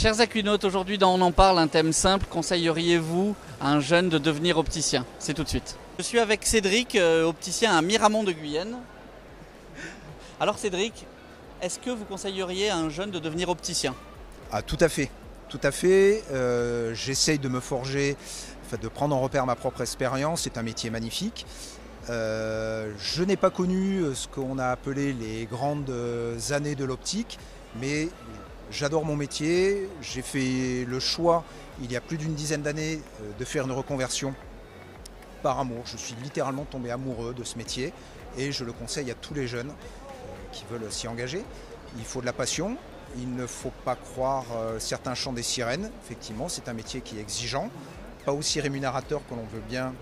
Chers aquinautes, aujourd'hui dans On en parle, un thème simple, conseilleriez-vous à un jeune de devenir opticien? C'est tout de suite. Je suis avec Cédric, opticien à Miramont de Guyenne. Alors Cédric, est-ce que vous conseilleriez à un jeune de devenir opticien? Ah, tout à fait. Tout à fait. J'essaye de me forger, de prendre en repère ma propre expérience. C'est un métier magnifique. Je n'ai pas connu ce qu'on a appelé les grandes années de l'optique, mais j'adore mon métier. J'ai fait le choix, il y a plus d'une dizaine d'années, de faire une reconversion par amour. Je suis littéralement tombé amoureux de ce métier et je le conseille à tous les jeunes qui veulent s'y engager. Il faut de la passion. Il ne faut pas croire certains chants des sirènes. Effectivement, c'est un métier qui est exigeant, pas aussi rémunérateur que l'on veut bien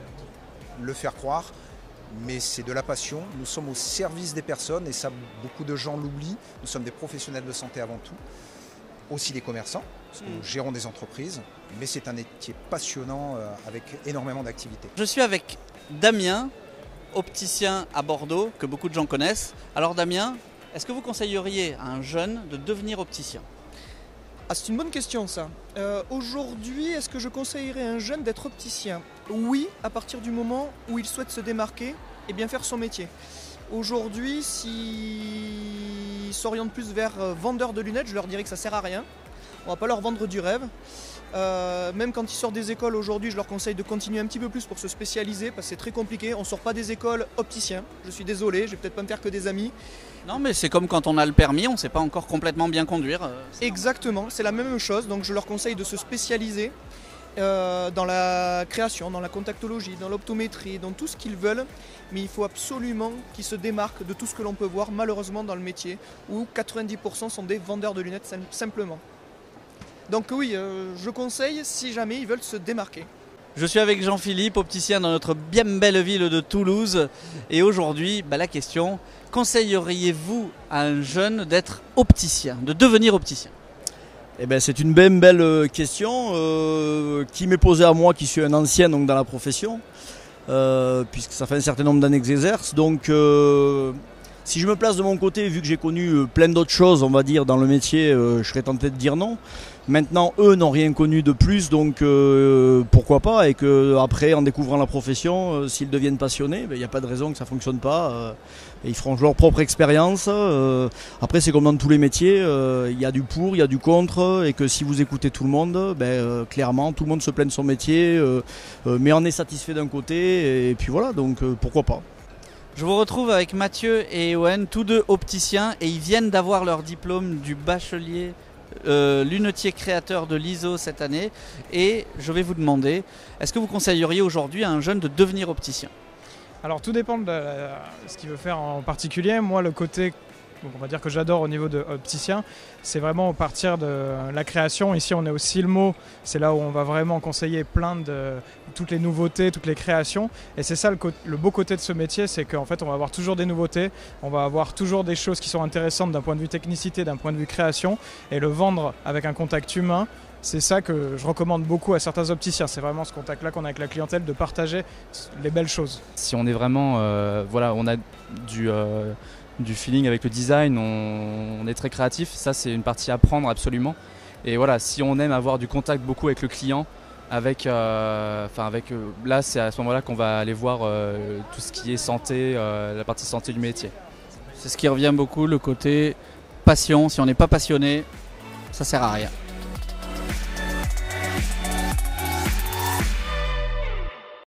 le faire croire, mais c'est de la passion. Nous sommes au service des personnes et ça, beaucoup de gens l'oublient. Nous sommes des professionnels de santé avant tout, aussi des commerçants, parce que nous gérons des entreprises, mais c'est un métier passionnant avec énormément d'activités. Je suis avec Damien, opticien à Bordeaux, que beaucoup de gens connaissent. Alors Damien, est-ce que vous conseilleriez à un jeune de devenir opticien? Ah, c'est une bonne question ça. Aujourd'hui, est-ce que je conseillerais à un jeune d'être opticien? Oui, à partir du moment où il souhaite se démarquer et bien faire son métier. Aujourd'hui, s'ils s'orientent plus vers vendeur de lunettes, je leur dirais que ça sert à rien. On va pas leur vendre du rêve. Même quand ils sortent des écoles aujourd'hui, je leur conseille de continuer un petit peu plus pour se spécialiser parce que c'est très compliqué. On sort pas des écoles opticiens. Je suis désolé, je vais peut-être pas me faire que des amis. Non, mais c'est comme quand on a le permis, on ne sait pas encore complètement bien conduire. Exactement, c'est la même chose. Donc je leur conseille de se spécialiser dans la création, dans la contactologie, dans l'optométrie, dans tout ce qu'ils veulent. Mais il faut absolument qu'ils se démarquent de tout ce que l'on peut voir malheureusement dans le métier où 90% sont des vendeurs de lunettes simplement. Donc oui, je conseille si jamais ils veulent se démarquer. Je suis avec Jean-Philippe, opticien dans notre bien belle ville de Toulouse. Et aujourd'hui, la question, conseilleriez-vous à un jeune d'être opticien, de devenir opticien? Eh ben, c'est une bien belle question qui m'est posée à moi, qui suis un ancien donc, dans la profession, puisque ça fait un certain nombre d'années que j'exerce. Donc si je me place de mon côté, vu que j'ai connu plein d'autres choses, on va dire, dans le métier, je serais tenté de dire non. Maintenant, eux n'ont rien connu de plus, donc pourquoi pas? Et qu'après, en découvrant la profession, s'ils deviennent passionnés, il n'y a pas de raison que ça ne fonctionne pas. Et ils feront leur propre expérience. Après, c'est comme dans tous les métiers, il y a du pour, il y a du contre. Et que si vous écoutez tout le monde, clairement, tout le monde se plaint de son métier, mais en est satisfait d'un côté. Et puis voilà, donc pourquoi pas? Je vous retrouve avec Mathieu et Ewen, tous deux opticiens, et ils viennent d'avoir leur diplôme du bachelier lunetier créateur de l'ISO cette année. Et je vais vous demander, est-ce que vous conseilleriez aujourd'hui à un jeune de devenir opticien? Alors tout dépend de ce qu'il veut faire en particulier. Moi, le côté, donc on va dire que j'adore au niveau de opticien, c'est vraiment partir de la création. Ici, on est au Silmo, c'est là où on va vraiment conseiller plein de toutes les nouveautés, toutes les créations. Et c'est ça le beau côté de ce métier, c'est qu'en fait, on va avoir toujours des nouveautés, on va avoir toujours des choses qui sont intéressantes d'un point de vue technicité, d'un point de vue création, et le vendre avec un contact humain. C'est ça que je recommande beaucoup à certains opticiens. C'est vraiment ce contact-là qu'on a avec la clientèle, de partager les belles choses. Si on est vraiment, on a du feeling avec le design, on est très créatif. Ça, c'est une partie à apprendre absolument. Et voilà, si on aime avoir du contact beaucoup avec le client, là, c'est à ce moment-là qu'on va aller voir tout ce qui est santé, la partie santé du métier. C'est ce qui revient beaucoup, le côté passion. Si on n'est pas passionné, ça sert à rien.